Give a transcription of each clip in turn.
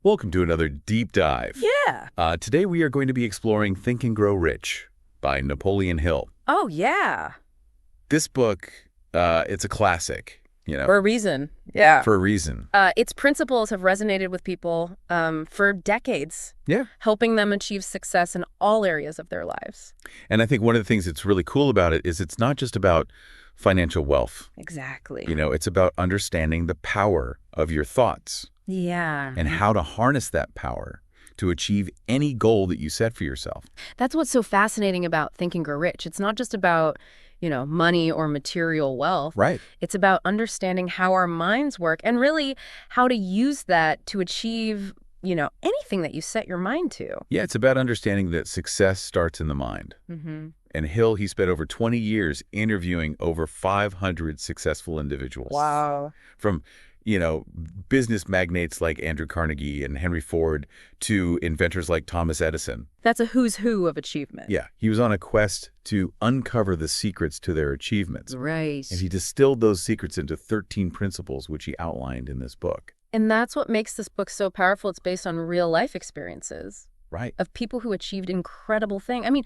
Welcome to another deep dive. Yeah. Today we are going to be exploring Think and Grow Rich by Napoleon Hill. Oh, yeah. This book, it's a classic, For a reason. Yeah. for a reason. Its principles have resonated with people for decades, Yeah. helping them achieve success in all areas of their lives. And I think one of the things that's really cool about it is it's not just about financial wealth. Exactly. It's about understanding the power of your thoughts Yeah. and how to harness that power to achieve any goal that you set for yourself. That's what's so fascinating about Think and Grow Rich. It's not just about, money or material wealth. Right. It's about understanding how our minds work and really how to use that to achieve, anything that you set your mind to. Yeah, it's about understanding that success starts in the mind. Mm-hmm. And Hill, he spent over 20 years interviewing over 500 successful individuals. Wow. From, business magnates like Andrew Carnegie and Henry Ford to inventors like Thomas Edison. That's a who's who of achievement. Yeah, he was on a quest to uncover the secrets to their achievements. Right. And he distilled those secrets into 13 principles, which he outlined in this book. And that's what makes this book so powerful. It's based on real life experiences Right. of people who achieved incredible things. I mean,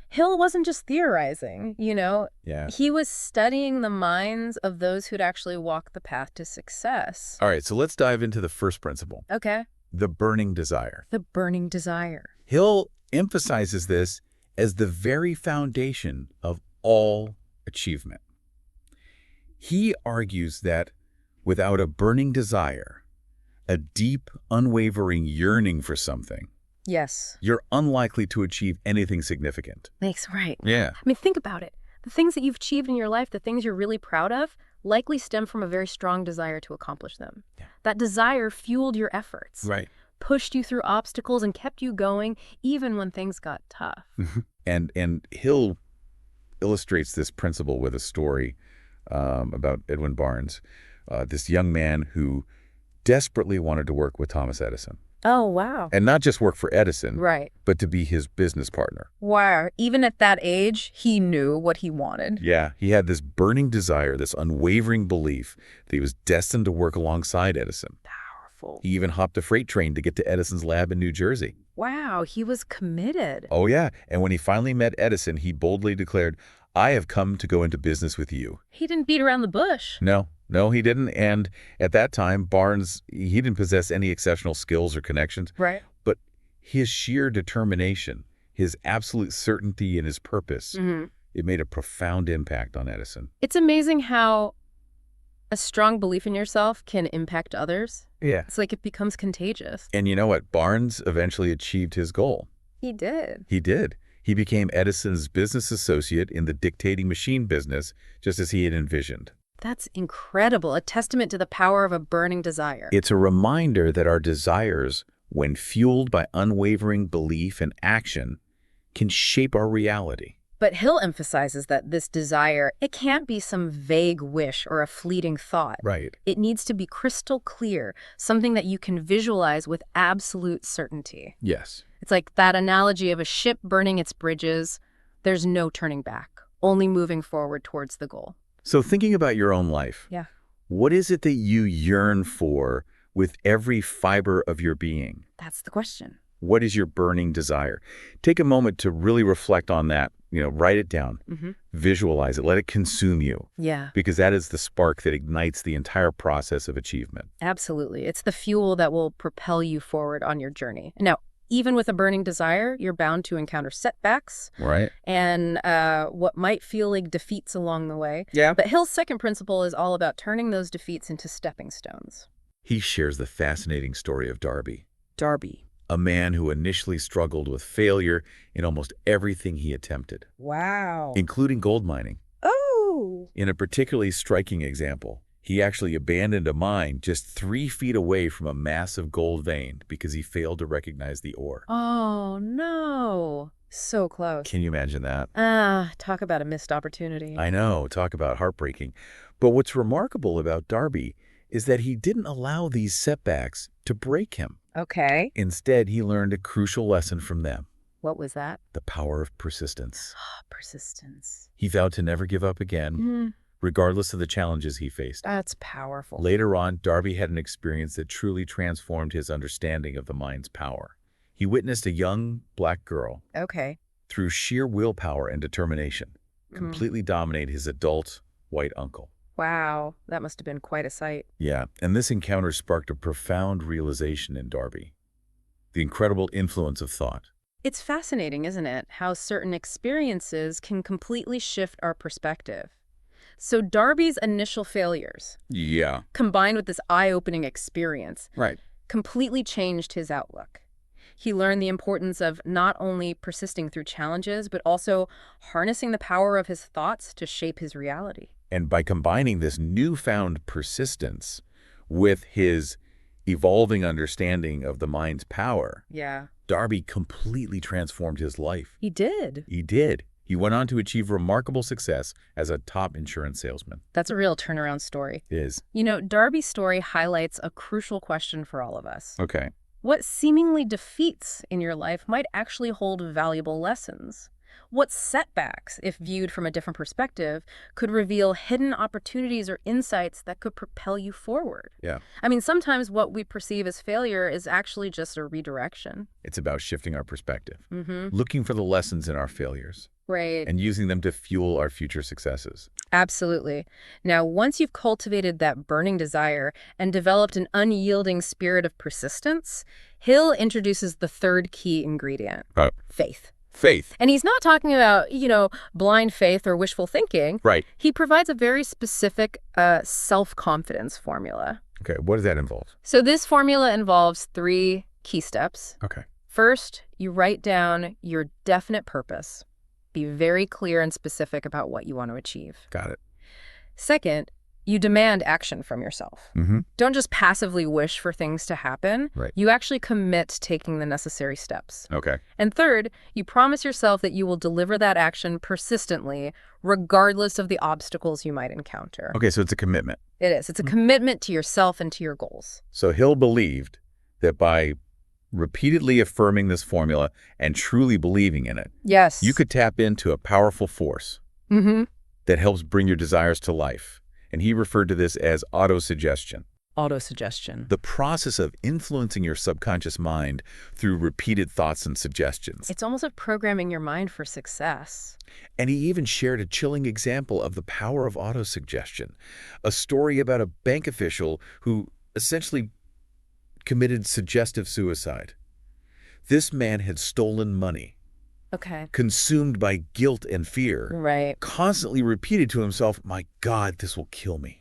Hill wasn't just theorizing, Yeah. He was studying the minds of those who'd actually walked the path to success. All right, so let's dive into the first principle, Okay. the burning desire. The burning desire. Hill emphasizes this as the very foundation of all achievement. He argues that without a burning desire, a deep, unwavering yearning for something, Yes. you're unlikely to achieve anything significant. Makes right. Yeah. I mean, think about it. The things that you've achieved in your life, the things you're really proud of, likely stem from a very strong desire to accomplish them. Yeah. That desire fueled your efforts. Right. Pushed you through obstacles and kept you going even when things got tough. And Hill illustrates this principle with a story about Edwin Barnes, this young man who desperately wanted to work with Thomas Edison. Oh, wow. And not just work for Edison, Right. but to be his business partner. Wow. Even at that age, he knew what he wanted. Yeah, he had this burning desire, this unwavering belief that he was destined to work alongside Edison. Powerful. He even hopped a freight train to get to Edison's lab in New Jersey. Wow, he was committed. Oh, yeah. And when he finally met Edison, he boldly declared, "I have come to go into business with you." He didn't beat around the bush. No, he didn't. And at that time, Barnes, he didn't possess any exceptional skills or connections. Right. But his sheer determination, his absolute certainty in his purpose, it made a profound impact on Edison. It's amazing how a strong belief in yourself can impact others. Yeah. It's like it becomes contagious. And you know what? Barnes eventually achieved his goal. He did. He did. He became Edison's business associate in the dictating machine business, just as he had envisioned. That's incredible. A testament to the power of a burning desire. It's a reminder that our desires, when fueled by unwavering belief and action, can shape our reality. But Hill emphasizes that this desire, it can't be some vague wish or a fleeting thought. Right. It needs to be crystal clear, something that you can visualize with absolute certainty. Yes. It's like that analogy of a ship burning its bridges. There's no turning back, only moving forward towards the goal. So thinking about your own life, Yeah. what is it that you yearn for with every fiber of your being? That's the question. What is your burning desire? Take a moment to really reflect on that. Write it down, visualize it, let it consume you, Yeah, because that is the spark that ignites the entire process of achievement. absolutely. It's the fuel that will propel you forward on your journey. Now, even with a burning desire, you're bound to encounter setbacks Right. and what might feel like defeats along the way. Yeah. But Hill's second principle is all about turning those defeats into stepping stones. He shares the fascinating story of Darby, Darby. a man who initially struggled with failure in almost everything he attempted, Wow. including gold mining. Oh. In a particularly striking example, he actually abandoned a mine just 3 feet away from a massive gold vein because he failed to recognize the ore. Oh, no. So close. Can you imagine that? Talk about a missed opportunity. I know, talk about heartbreaking. But what's remarkable about Darby is that he didn't allow these setbacks to break him. Okay. Instead, he learned a crucial lesson from them, What was that? the power of persistence. Persistence. He vowed to never give up again, regardless of the challenges he faced. That's powerful. Later on, Darby had an experience that truly transformed his understanding of the mind's power. He witnessed a young black girl, Okay. through sheer willpower and determination, completely dominate his adult white uncle. Wow, that must have been quite a sight. Yeah, and this encounter sparked a profound realization in Darby. The incredible influence of thought. It's fascinating, isn't it, how certain experiences can completely shift our perspective. So Darby's initial failures, Yeah. combined with this eye-opening experience, Right. completely changed his outlook. He learned the importance of not only persisting through challenges, but also harnessing the power of his thoughts to shape his reality. And by combining this newfound persistence with his evolving understanding of the mind's power, Yeah. Darby completely transformed his life. He did. He did. He went on to achieve remarkable success as a top insurance salesman. That's a real turnaround story. It is. You know, Darby's story highlights a crucial question for all of us. Okay. What seemingly defeats in your life might actually hold valuable lessons? What setbacks, if viewed from a different perspective, could reveal hidden opportunities or insights that could propel you forward? Yeah. I mean, sometimes what we perceive as failure is actually just a redirection. It's about shifting our perspective, Mm-hmm. looking for the lessons in our failures, Right. and using them to fuel our future successes. Absolutely. Now, once you've cultivated that burning desire and developed an unyielding spirit of persistence, Hill introduces the third key ingredient, faith. Faith. And he's not talking about, blind faith or wishful thinking. Right. He provides a very specific self-confidence formula. Okay, what does that involve? So this formula involves 3 key steps. Okay. First, you write down your definite purpose. Be very clear and specific about what you want to achieve. Got it. Second, you demand action from yourself. Mm-hmm. Don't just passively wish for things to happen. Right. You actually commit to taking the necessary steps. Okay. And third, you promise yourself that you will deliver that action persistently, regardless of the obstacles you might encounter. Okay, so it's a commitment. It is. It's a commitment to yourself and to your goals. So Hill believed that by repeatedly affirming this formula and truly believing in it, Yes. you could tap into a powerful force Mm-hmm. that helps bring your desires to life. And he referred to this as autosuggestion, Autosuggestion. the process of influencing your subconscious mind through repeated thoughts and suggestions. It's almost like programming your mind for success. And he even shared a chilling example of the power of autosuggestion, a story about a bank official who essentially committed suggestive suicide. This man had stolen money, Okay. consumed by guilt and fear, Right. constantly repeated to himself, "My God, this will kill me.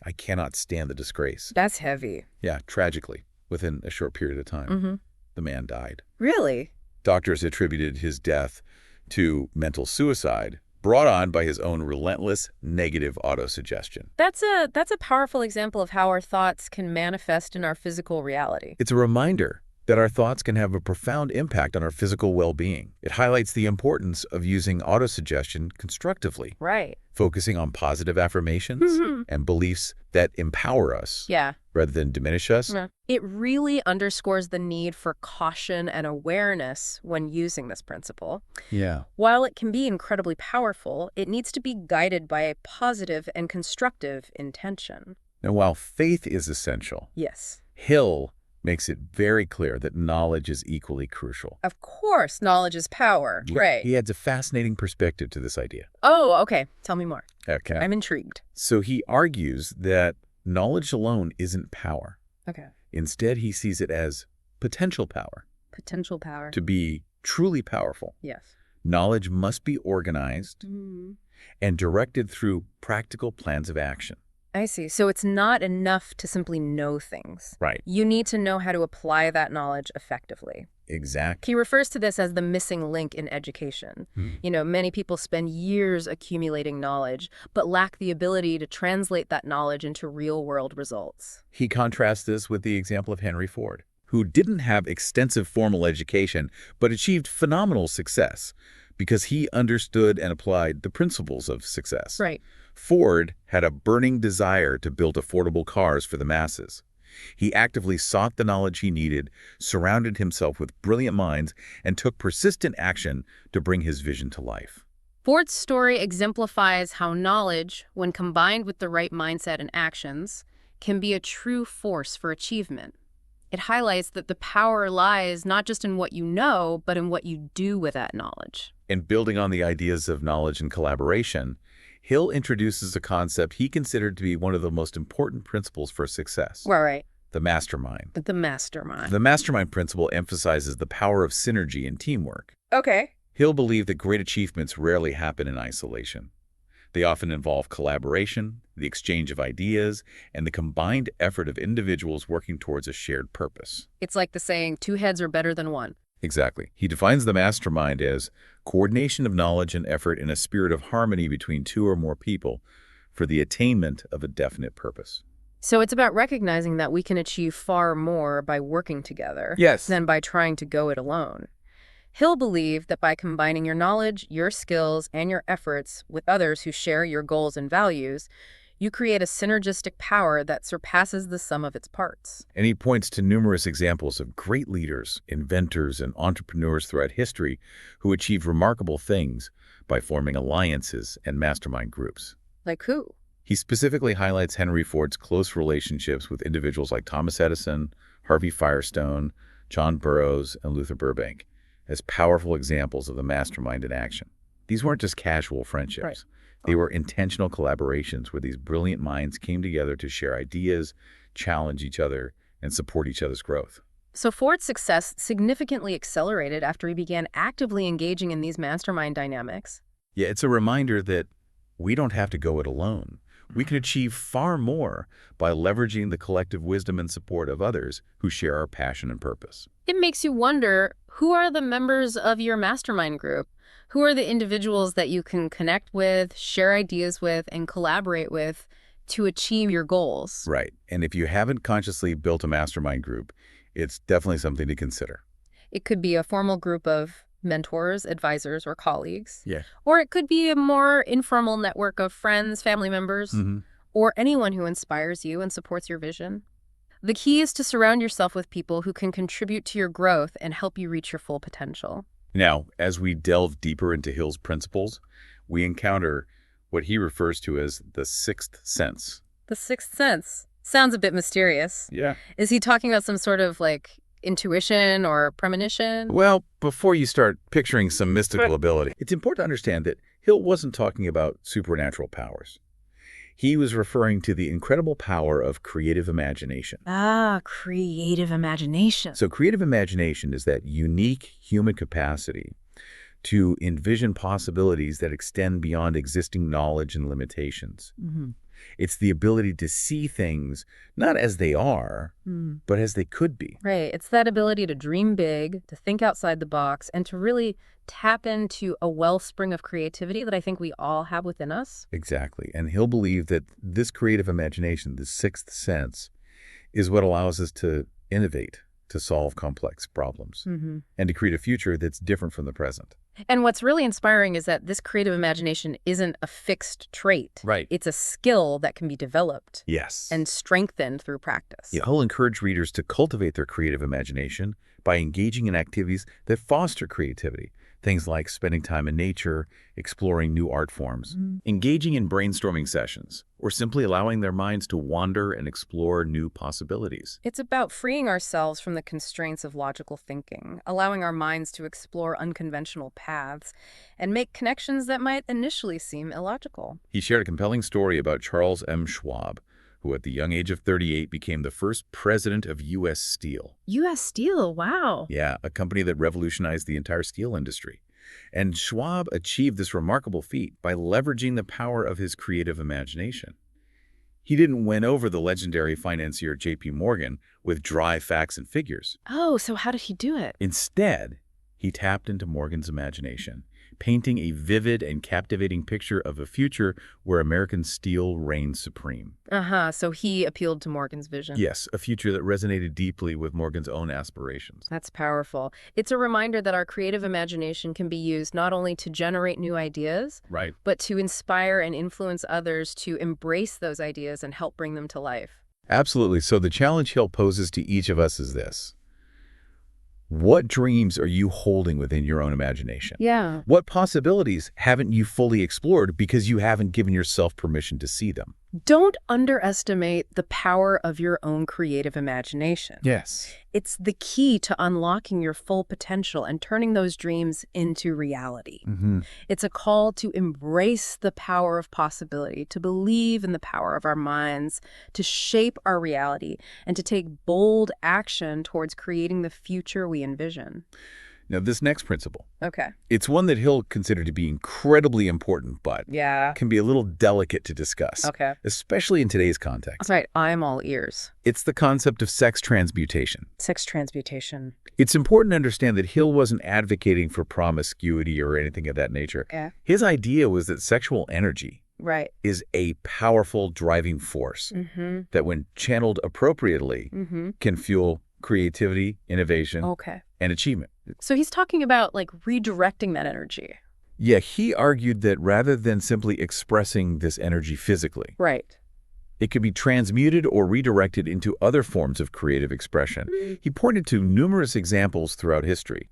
I cannot stand the disgrace." That's heavy. Yeah, tragically, within a short period of time, Mm-hmm. the man died. Really? Doctors attributed his death to mental suicide, brought on by his own relentless negative autosuggestion. That's a powerful example of how our thoughts can manifest in our physical reality. It's a reminder that our thoughts can have a profound impact on our physical well-being. It highlights the importance of using autosuggestion constructively, Right. focusing on positive affirmations Mhm. and beliefs that empower us Yeah. rather than diminish us. Yeah. It really underscores the need for caution and awareness when using this principle. Yeah. While it can be incredibly powerful, it needs to be guided by a positive and constructive intention. Now, while faith is essential, Yes. Hill makes it very clear that knowledge is equally crucial. Of course, knowledge is power. Right. He adds a fascinating perspective to this idea. Oh, okay. Tell me more. Okay. I'm intrigued. So he argues that knowledge alone isn't power. Okay. Instead, he sees it as potential power. Potential power. To be truly powerful, Yes. knowledge must be organized Mm. and directed through practical plans of action. I see. So it's not enough to simply know things. Right. You need to know how to apply that knowledge effectively. Exactly. He refers to this as the missing link in education. Many people spend years accumulating knowledge, but lack the ability to translate that knowledge into real-world results. He contrasts this with the example of Henry Ford, who didn't have extensive formal education, but achieved phenomenal success because he understood and applied the principles of success. Right. Ford had a burning desire to build affordable cars for the masses. He actively sought the knowledge he needed, surrounded himself with brilliant minds, and took persistent action to bring his vision to life. Ford's story exemplifies how knowledge, when combined with the right mindset and actions, can be a true force for achievement. It highlights that the power lies not just in what you know, but in what you do with that knowledge. And building on the ideas of knowledge and collaboration, Hill introduces a concept he considered to be one of the most important principles for success. Right. The mastermind. The mastermind. The mastermind principle emphasizes the power of synergy and teamwork. Okay. Hill believed that great achievements rarely happen in isolation. They often involve collaboration, the exchange of ideas, and the combined effort of individuals working towards a shared purpose. It's like the saying, 2 heads are better than 1. Exactly. He defines the mastermind as coordination of knowledge and effort in a spirit of harmony between 2 or more people for the attainment of a definite purpose. So it's about recognizing that we can achieve far more by working together than by trying to go it alone. Hill believed that by combining your knowledge, your skills, and your efforts with others who share your goals and values, you create a synergistic power that surpasses the sum of its parts. And he points to numerous examples of great leaders, inventors, and entrepreneurs throughout history who achieved remarkable things by forming alliances and mastermind groups. Like who? He specifically highlights Henry Ford's close relationships with individuals like Thomas Edison, Harvey Firestone, John Burroughs, and Luther Burbank as powerful examples of the mastermind in action. These weren't just casual friendships. Right. They were intentional collaborations where these brilliant minds came together to share ideas, challenge each other, and support each other's growth. So Ford's success significantly accelerated after he began actively engaging in these mastermind dynamics. Yeah, it's a reminder that we don't have to go it alone. We can achieve far more by leveraging the collective wisdom and support of others who share our passion and purpose. It makes you wonder, who are the members of your mastermind group? Who are the individuals that you can connect with, share ideas with, and collaborate with to achieve your goals? Right. And if you haven't consciously built a mastermind group, it's definitely something to consider. It could be a formal group of mentors, advisors, or colleagues. Yeah. Or it could be a more informal network of friends, family members, or anyone who inspires you and supports your vision. The key is to surround yourself with people who can contribute to your growth and help you reach your full potential. Now, as we delve deeper into Hill's principles, we encounter what he refers to as the sixth sense. The sixth sense. Sounds a bit mysterious. Yeah. Is he talking about some sort of intuition or premonition? Well, before you start picturing some mystical ability, it's important to understand that Hill wasn't talking about supernatural powers. He was referring to the incredible power of creative imagination. Ah, creative imagination. So creative imagination is that unique human capacity to envision possibilities that extend beyond existing knowledge and limitations. It's the ability to see things not as they are, but as they could be. Right. It's that ability to dream big, to think outside the box, and to really tap into a wellspring of creativity that I think we all have within us. Exactly. And he'll believe that this creative imagination, this sixth sense, is what allows us to innovate, to solve complex problems, and to create a future that's different from the present. And what's really inspiring is that this creative imagination isn't a fixed trait. Right. It's a skill that can be developed. Yes. And strengthened through practice. Yeah, he'll encourage readers to cultivate their creative imagination by engaging in activities that foster creativity. Things like spending time in nature, exploring new art forms, engaging in brainstorming sessions, or simply allowing their minds to wander and explore new possibilities. It's about freeing ourselves from the constraints of logical thinking, allowing our minds to explore unconventional paths, and make connections that might initially seem illogical. He shared a compelling story about Charles M. Schwab, who at the young age of 38 became the first president of U.S. Steel. U.S. Steel, wow. Yeah, a company that revolutionized the entire steel industry. And Schwab achieved this remarkable feat by leveraging the power of his creative imagination. He didn't win over the legendary financier J.P. Morgan with dry facts and figures. Oh, so how did he do it? Instead, he tapped into Morgan's imagination, painting a vivid and captivating picture of a future where American steel reigned supreme. So he appealed to Morgan's vision. Yes, a future that resonated deeply with Morgan's own aspirations. That's powerful. It's a reminder that our creative imagination can be used not only to generate new ideas, Right. but to inspire and influence others to embrace those ideas and help bring them to life. Absolutely. So the challenge Hill poses to each of us is this. What dreams are you holding within your own imagination? Yeah. What possibilities haven't you fully explored because you haven't given yourself permission to see them? Don't underestimate the power of your own creative imagination. Yes. It's the key to unlocking your full potential and turning those dreams into reality. It's a call to embrace the power of possibility, to believe in the power of our minds, to shape our reality, and to take bold action towards creating the future we envision. Now, this next principle, Okay. it's one that Hill considered to be incredibly important, but Yeah. can be a little delicate to discuss, Okay. especially in today's That's context. right. I'm all ears. It's the concept of sex transmutation. Sex transmutation. It's important to understand that Hill wasn't advocating for promiscuity or anything of that nature. Yeah. His idea was that sexual energy Right. is a powerful driving force that, when channeled appropriately, can fuel creativity, innovation, Okay. and achievement. So he's talking about like redirecting that energy. Yeah, he argued that rather than simply expressing this energy physically, Right. it could be transmuted or redirected into other forms of creative expression. He pointed to numerous examples throughout history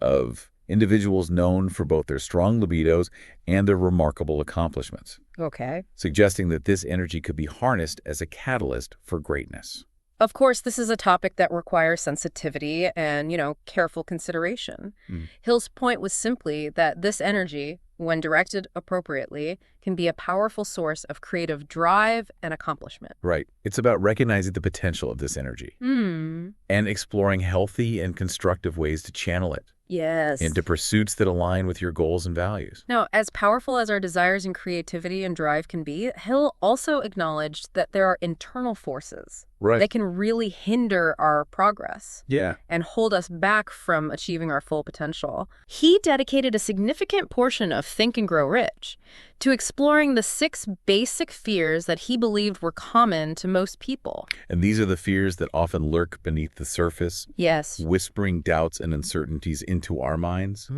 of individuals known for both their strong libidos and their remarkable accomplishments, Okay. suggesting that this energy could be harnessed as a catalyst for greatness. Of course, this is a topic that requires sensitivity and, careful consideration. Hill's point was simply that this energy, when directed appropriately, can be a powerful source of creative drive and accomplishment. Right. It's about recognizing the potential of this energy and exploring healthy and constructive ways to channel it Yes. into pursuits that align with your goals and values. Now, as powerful as our desires and creativity and drive can be, Hill also acknowledged that there are internal forces Right. that can really hinder our progress Yeah. and hold us back from achieving our full potential. He dedicated a significant portion of Think and Grow Rich to exploring the 6 basic fears that he believed were common to most people. And these are the fears that often lurk beneath the surface, Yes. whispering doubts and uncertainties into our minds,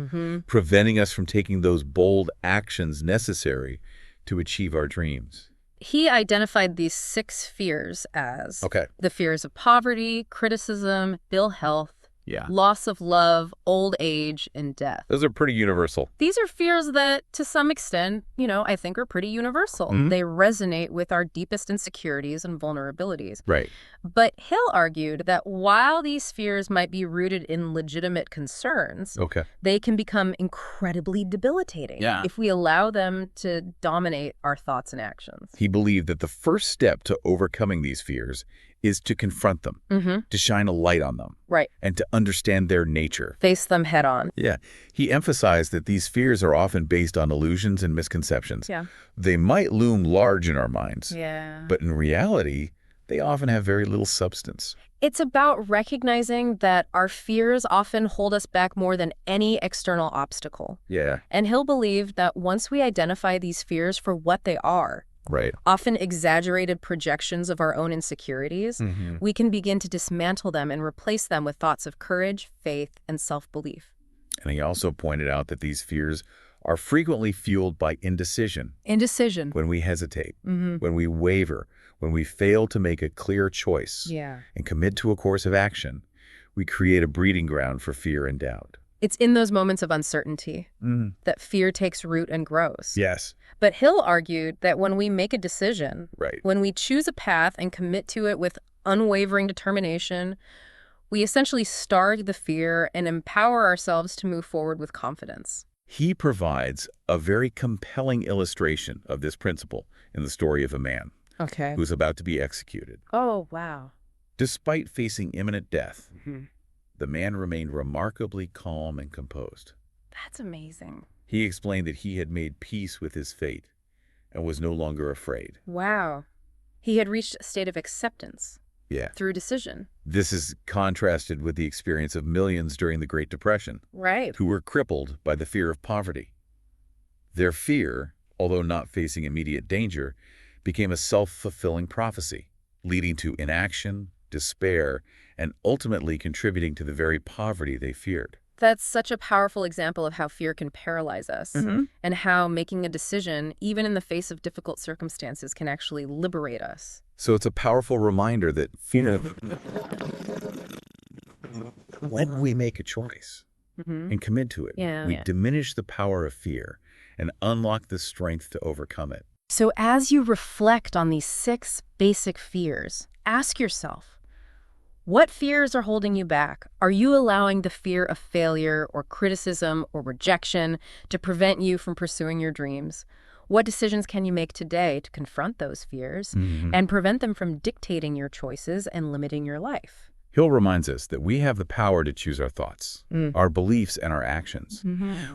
preventing us from taking those bold actions necessary to achieve our dreams. He identified these 6 fears as Okay. the fears of poverty, criticism, ill health, Yeah. loss of love, old age, and death. Those are pretty universal. These are fears that, to some extent, I think are pretty universal. They resonate with our deepest insecurities and vulnerabilities. Right. But Hill argued that while these fears might be rooted in legitimate concerns, Okay. they can become incredibly debilitating Yeah. if we allow them to dominate our thoughts and actions. He believed that the first step to overcoming these fears is to confront them, to shine a light on them, Right. and to understand their nature. Face them head on. Yeah. He emphasized that these fears are often based on illusions and misconceptions. Yeah. They might loom large in our minds, Yeah. but in reality, they often have very little substance. It's about recognizing that our fears often hold us back more than any external obstacle. Yeah. And Hill believed that once we identify these fears for what they are, Right. often exaggerated projections of our own insecurities, we can begin to dismantle them and replace them with thoughts of courage, faith, and self-belief. And he also pointed out that these fears are frequently fueled by indecision. Indecision. When we hesitate, when we waver, when we fail to make a clear choice Yeah. and commit to a course of action, we create a breeding ground for fear and doubt. It's in those moments of uncertainty that fear takes root and grows. Yes. But Hill argued that when we make a decision, Right. when we choose a path and commit to it with unwavering determination, we essentially starve the fear and empower ourselves to move forward with confidence. He provides a very compelling illustration of this principle in the story of a man Okay. who's about to be executed. Oh, wow. Despite facing imminent death, the man remained remarkably calm and composed. That's amazing. He explained that he had made peace with his fate and was no longer afraid. Wow. He had reached a state of acceptance Yeah. through decision. This is contrasted with the experience of millions during the Great Depression, Right. who were crippled by the fear of poverty. Their fear, although not facing immediate danger, became a self-fulfilling prophecy, leading to inaction, despair, and ultimately contributing to the very poverty they feared. That's such a powerful example of how fear can paralyze us and how making a decision, even in the face of difficult circumstances, can actually liberate us. So it's a powerful reminder that fear When we make a choice and commit to it, we diminish the power of fear and unlock the strength to overcome it. So as you reflect on these 6 basic fears, ask yourself, what fears are holding you back? Are you allowing the fear of failure or criticism or rejection to prevent you from pursuing your dreams? What decisions can you make today to confront those fears and prevent them from dictating your choices and limiting your life? Hill reminds us that we have the power to choose our thoughts, our beliefs, and our actions.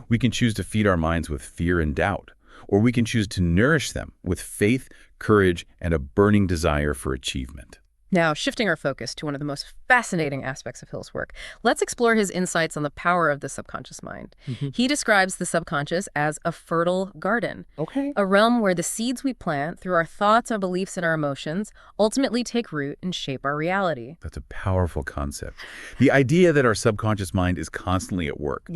We can choose to feed our minds with fear and doubt, or we can choose to nourish them with faith, courage, and a burning desire for achievement. Now, shifting our focus to one of the most fascinating aspects of Hill's work, let's explore his insights on the power of the subconscious mind. He describes the subconscious as a fertile garden, a realm where the seeds we plant through our thoughts, our beliefs, and our emotions ultimately take root and shape our reality. That's a powerful concept. The idea that our subconscious mind is constantly at work,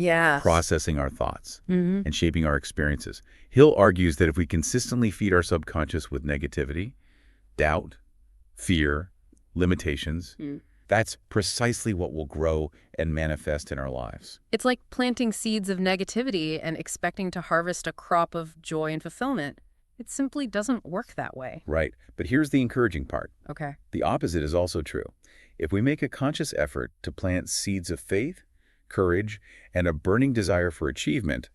processing our thoughts and shaping our experiences. Hill argues that if we consistently feed our subconscious with negativity, doubt, fear, limitations, that's precisely what will grow and manifest in our lives. It's like planting seeds of negativity and expecting to harvest a crop of joy and fulfillment. It simply doesn't work that way. Right. But here's the encouraging part. The opposite is also true. If we make a conscious effort to plant seeds of faith, courage, and a burning desire for achievement,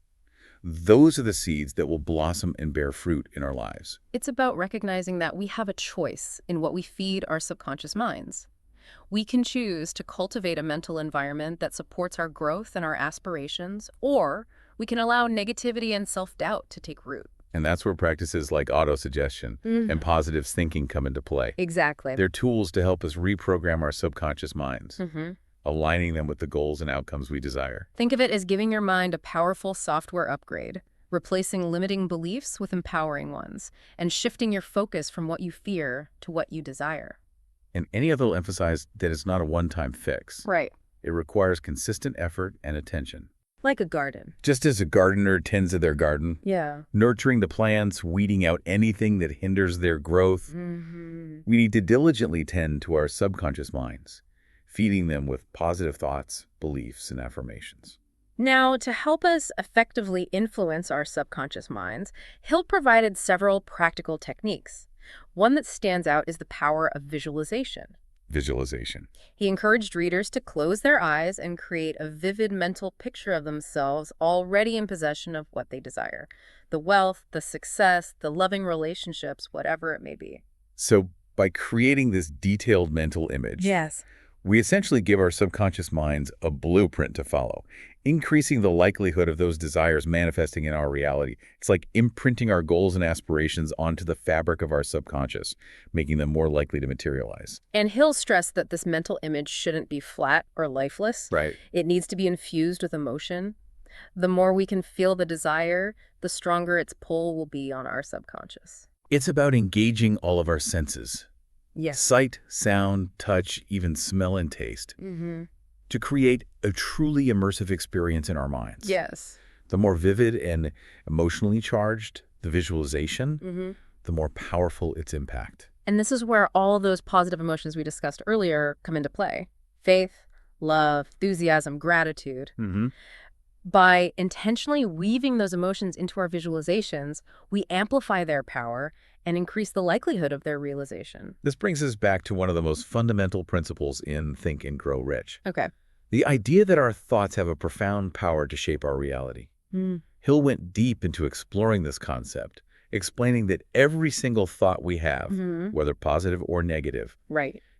those are the seeds that will blossom and bear fruit in our lives. It's about recognizing that we have a choice in what we feed our subconscious minds. We can choose to cultivate a mental environment that supports our growth and our aspirations, or we can allow negativity and self-doubt to take root. And that's where practices like autosuggestion and positive thinking come into play. Exactly. They're tools to help us reprogram our subconscious minds, aligning them with the goals and outcomes we desire. Think of it as giving your mind a powerful software upgrade, replacing limiting beliefs with empowering ones, and shifting your focus from what you fear to what you desire. And any other will emphasize that it's not a one-time fix. Right. It requires consistent effort and attention. Like a garden. Just as a gardener tends to their garden, nurturing the plants, weeding out anything that hinders their growth, we need to diligently tend to our subconscious minds, feeding them with positive thoughts, beliefs, and affirmations. Now, to help us effectively influence our subconscious minds, Hill provided several practical techniques. One that stands out is the power of visualization. Visualization. He encouraged readers to close their eyes and create a vivid mental picture of themselves already in possession of what they desire. The wealth, the success, the loving relationships, whatever it may be. So by creating this detailed mental image, we essentially give our subconscious minds a blueprint to follow, increasing the likelihood of those desires manifesting in our reality. It's like imprinting our goals and aspirations onto the fabric of our subconscious, making them more likely to materialize. And Hill stressed that this mental image shouldn't be flat or lifeless. Right. It needs to be infused with emotion. The more we can feel the desire, the stronger its pull will be on our subconscious. It's about engaging all of our senses. Sight, sound, touch, even smell and taste, to create a truly immersive experience in our minds. The more vivid and emotionally charged the visualization, the more powerful its impact. And this is where all those positive emotions we discussed earlier come into play. Faith, love, enthusiasm, gratitude. By intentionally weaving those emotions into our visualizations, we amplify their power and increase the likelihood of their realization. This brings us back to one of the most fundamental principles in Think and Grow Rich. The idea that our thoughts have a profound power to shape our reality. Hill went deep into exploring this concept, explaining that every single thought we have, whether positive or negative,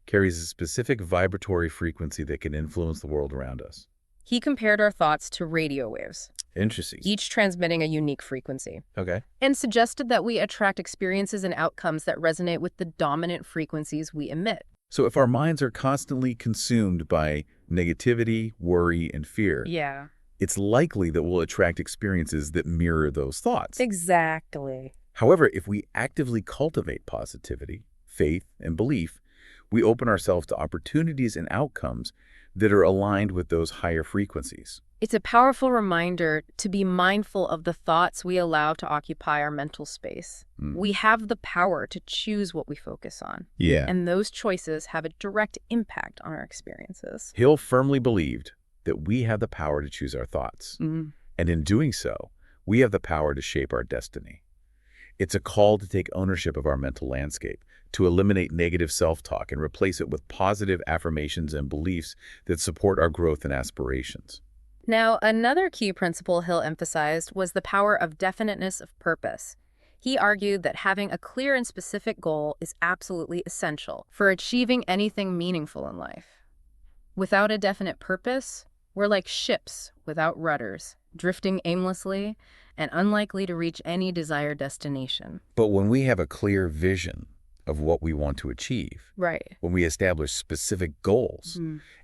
carries a specific vibratory frequency that can influence the world around us. He compared our thoughts to radio waves. Interesting. Each transmitting a unique frequency. And suggested that we attract experiences and outcomes that resonate with the dominant frequencies we emit. So if our minds are constantly consumed by negativity, worry, and fear, it's likely that we'll attract experiences that mirror those thoughts. Exactly. However, if we actively cultivate positivity, faith, and belief, we open ourselves to opportunities and outcomes that are aligned with those higher frequencies. It's a powerful reminder to be mindful of the thoughts we allow to occupy our mental space. We have the power to choose what we focus on. Yeah. And those choices have a direct impact on our experiences. Hill firmly believed that we have the power to choose our thoughts. And in doing so, we have the power to shape our destiny. It's a call to take ownership of our mental landscape, to eliminate negative self-talk and replace it with positive affirmations and beliefs that support our growth and aspirations. Now, another key principle Hill emphasized was the power of definiteness of purpose. He argued that having a clear and specific goal is absolutely essential for achieving anything meaningful in life. Without a definite purpose, we're like ships without rudders, drifting aimlessly and unlikely to reach any desired destination. But when we have a clear vision of what we want to achieve, Right. when we establish specific goals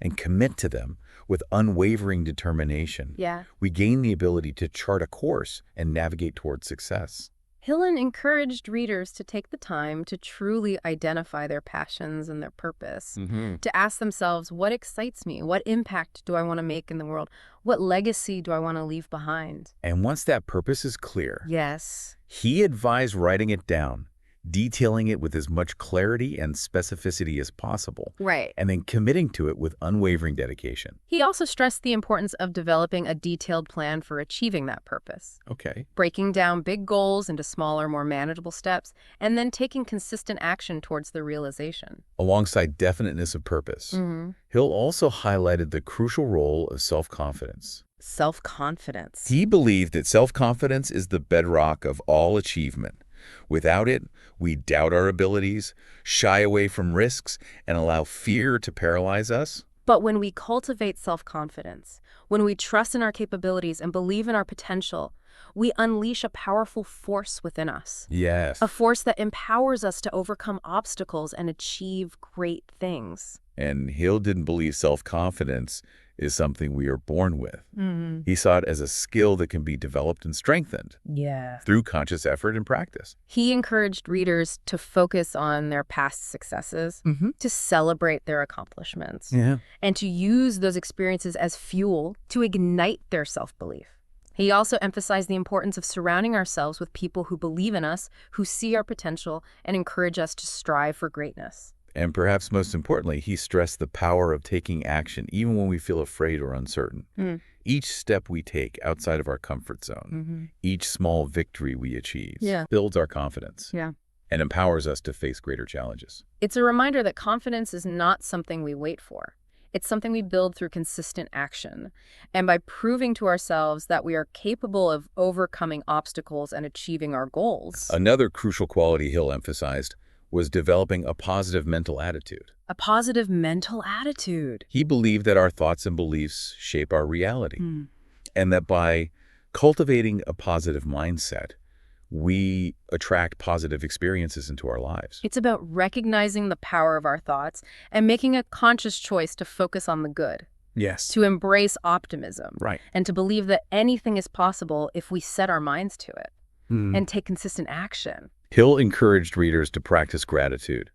and commit to them with unwavering determination, Yeah. we gain the ability to chart a course and navigate towards success. Hillen encouraged readers to take the time to truly identify their passions and their purpose, to ask themselves, what excites me? What impact do I want to make in the world? What legacy do I want to leave behind? And once that purpose is clear, Yes. he advised writing it down, detailing it with as much clarity and specificity as possible, Right. and then committing to it with unwavering dedication. He also stressed the importance of developing a detailed plan for achieving that purpose, Okay. breaking down big goals into smaller, more manageable steps, and then taking consistent action towards the realization. Alongside definiteness of purpose, Hill also highlighted the crucial role of self-confidence. Self-confidence. He believed that self-confidence is the bedrock of all achievement. Without it, we doubt our abilities, shy away from risks, and allow fear to paralyze us. But when we cultivate self-confidence, when we trust in our capabilities and believe in our potential, we unleash a powerful force within us. Yes. A force that empowers us to overcome obstacles and achieve great things. And Hill didn't believe self-confidence is something we are born with. He saw it as a skill that can be developed and strengthened Yeah. through conscious effort and practice. He encouraged readers to focus on their past successes, to celebrate their accomplishments, Yeah. and to use those experiences as fuel to ignite their self-belief. He also emphasized the importance of surrounding ourselves with people who believe in us, who see our potential, and encourage us to strive for greatness. And perhaps most importantly, he stressed the power of taking action even when we feel afraid or uncertain. Each step we take outside of our comfort zone, each small victory we achieve, builds our confidence and empowers us to face greater challenges. It's a reminder that confidence is not something we wait for. It's something we build through consistent action. And by proving to ourselves that we are capable of overcoming obstacles and achieving our goals. Another crucial quality Hill emphasized was developing a positive mental attitude. A positive mental attitude. He believed that our thoughts and beliefs shape our reality, and that by cultivating a positive mindset, we attract positive experiences into our lives. It's about recognizing the power of our thoughts and making a conscious choice to focus on the good, Yes. to embrace optimism, Right. and to believe that anything is possible if we set our minds to it and take consistent action. Hill encouraged readers to practice gratitude,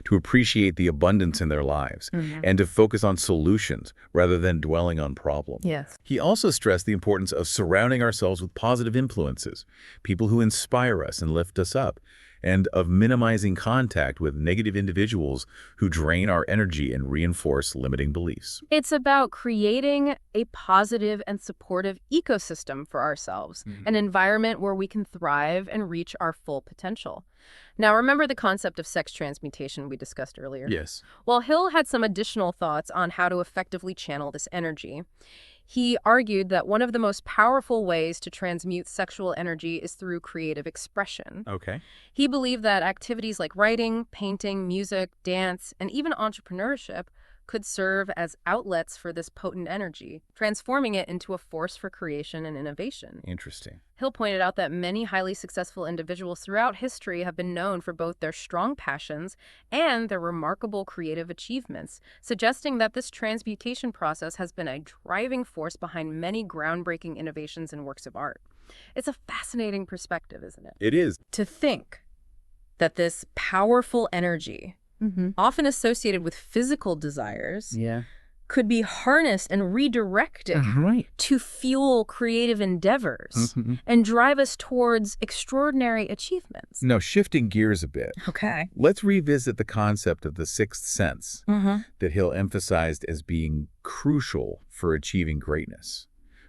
to appreciate the abundance in their lives, and to focus on solutions rather than dwelling on problems. Yes. He also stressed the importance of surrounding ourselves with positive influences, people who inspire us and lift us up, and of minimizing contact with negative individuals who drain our energy and reinforce limiting beliefs. It's about creating a positive and supportive ecosystem for ourselves, an environment where we can thrive and reach our full potential. Now, remember the concept of sex transmutation we discussed earlier? Yes. While Hill had some additional thoughts on how to effectively channel this energy, he argued that one of the most powerful ways to transmute sexual energy is through creative expression. Okay. He believed that activities like writing, painting, music, dance, and even entrepreneurship could serve as outlets for this potent energy, transforming it into a force for creation and innovation. Interesting. Hill pointed out that many highly successful individuals throughout history have been known for both their strong passions and their remarkable creative achievements, suggesting that this transmutation process has been a driving force behind many groundbreaking innovations and works of art. It's a fascinating perspective, isn't it? It is. To think that this powerful energy, often associated with physical desires, could be harnessed and redirected Right. to fuel creative endeavors and drive us towards extraordinary achievements. Now, shifting gears a bit, Okay. let's revisit the concept of the sixth sense that Hill emphasized as being crucial for achieving greatness.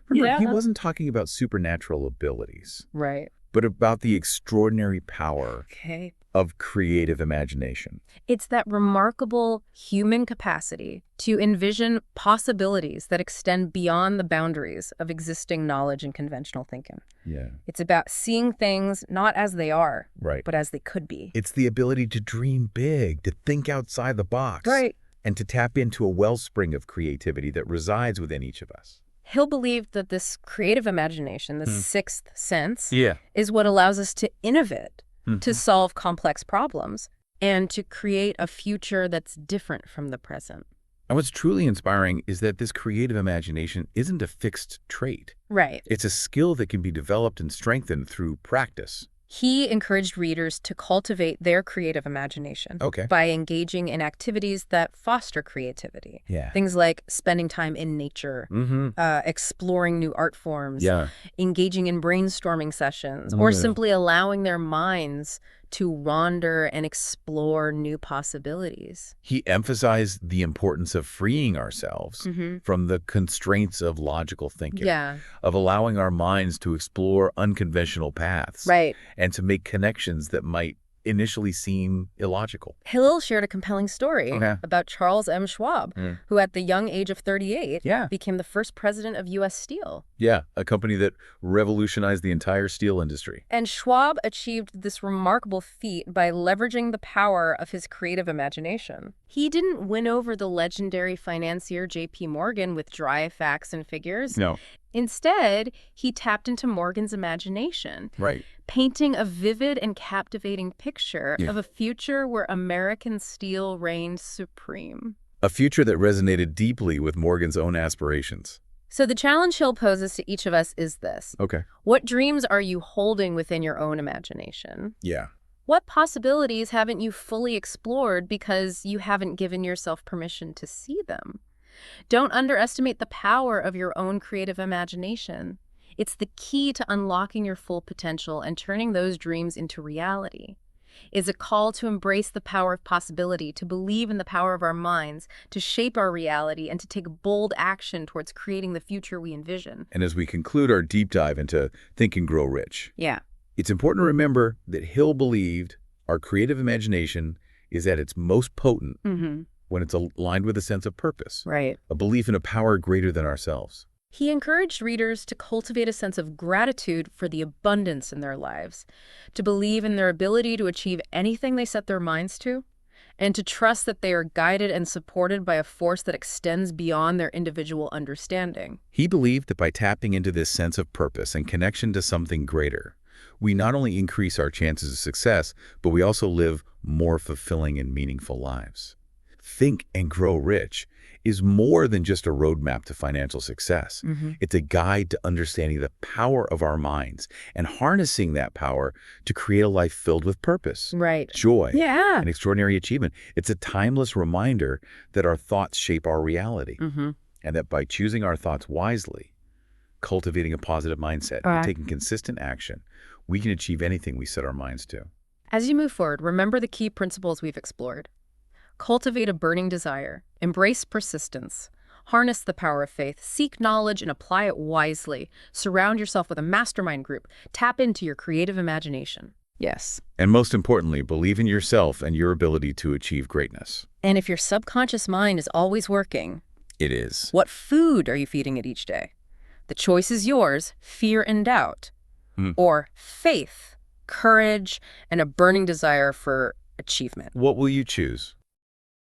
Remember, he wasn't talking about supernatural abilities, Right. but about the extraordinary power Okay. of creative imagination. It's that remarkable human capacity to envision possibilities that extend beyond the boundaries of existing knowledge and conventional thinking. Yeah. It's about seeing things not as they are, Right. but as they could be. It's the ability to dream big, to think outside the box, Right. and to tap into a wellspring of creativity that resides within each of us. Hill believed that this creative imagination, the sixth sense, Yeah. is what allows us to innovate, to solve complex problems, and to create a future that's different from the present. And what's truly inspiring is that this creative imagination isn't a fixed trait. Right. It's a skill that can be developed and strengthened through practice. He encouraged readers to cultivate their creative imagination by engaging in activities that foster creativity. Yeah. Things like spending time in nature, exploring new art forms, engaging in brainstorming sessions, or simply allowing their minds to wander and explore new possibilities. He emphasized the importance of freeing ourselves from the constraints of logical thinking, of allowing our minds to explore unconventional paths, and to make connections that might initially seem illogical. Hill shared a compelling story about Charles M. Schwab, who at the young age of 38 became the first president of U.S. Steel. Yeah, a company that revolutionized the entire steel industry. And Schwab achieved this remarkable feat by leveraging the power of his creative imagination. He didn't win over the legendary financier J.P. Morgan with dry facts and figures. No. Instead, he tapped into Morgan's imagination, painting a vivid and captivating picture of a future where American steel reigned supreme. A future that resonated deeply with Morgan's own aspirations. So the challenge Hill poses to each of us is this. What dreams are you holding within your own imagination? What possibilities haven't you fully explored because you haven't given yourself permission to see them? Don't underestimate the power of your own creative imagination. It's the key to unlocking your full potential and turning those dreams into reality. It's a call to embrace the power of possibility, to believe in the power of our minds, to shape our reality, and to take bold action towards creating the future we envision. And as we conclude our deep dive into Think and Grow Rich, it's important to remember that Hill believed our creative imagination is at its most potent when it's aligned with a sense of purpose, a belief in a power greater than ourselves. He encouraged readers to cultivate a sense of gratitude for the abundance in their lives, to believe in their ability to achieve anything they set their minds to, and to trust that they are guided and supported by a force that extends beyond their individual understanding. He believed that by tapping into this sense of purpose and connection to something greater, we not only increase our chances of success, but we also live more fulfilling and meaningful lives. Think and Grow Rich is more than just a roadmap to financial success. It's a guide to understanding the power of our minds and harnessing that power to create a life filled with purpose, joy, and extraordinary achievement. It's a timeless reminder that our thoughts shape our reality, and that by choosing our thoughts wisely, cultivating a positive mindset, and taking consistent action, we can achieve anything we set our minds to. As you move forward, remember the key principles we've explored. Cultivate a burning desire, embrace persistence, harness the power of faith, seek knowledge and apply it wisely, surround yourself with a mastermind group, tap into your creative imagination. Yes. And most importantly, believe in yourself and your ability to achieve greatness. And if your subconscious mind is always working, it is. What food are you feeding it each day? The choice is yours, fear and doubt, or faith, courage, and a burning desire for achievement. What will you choose?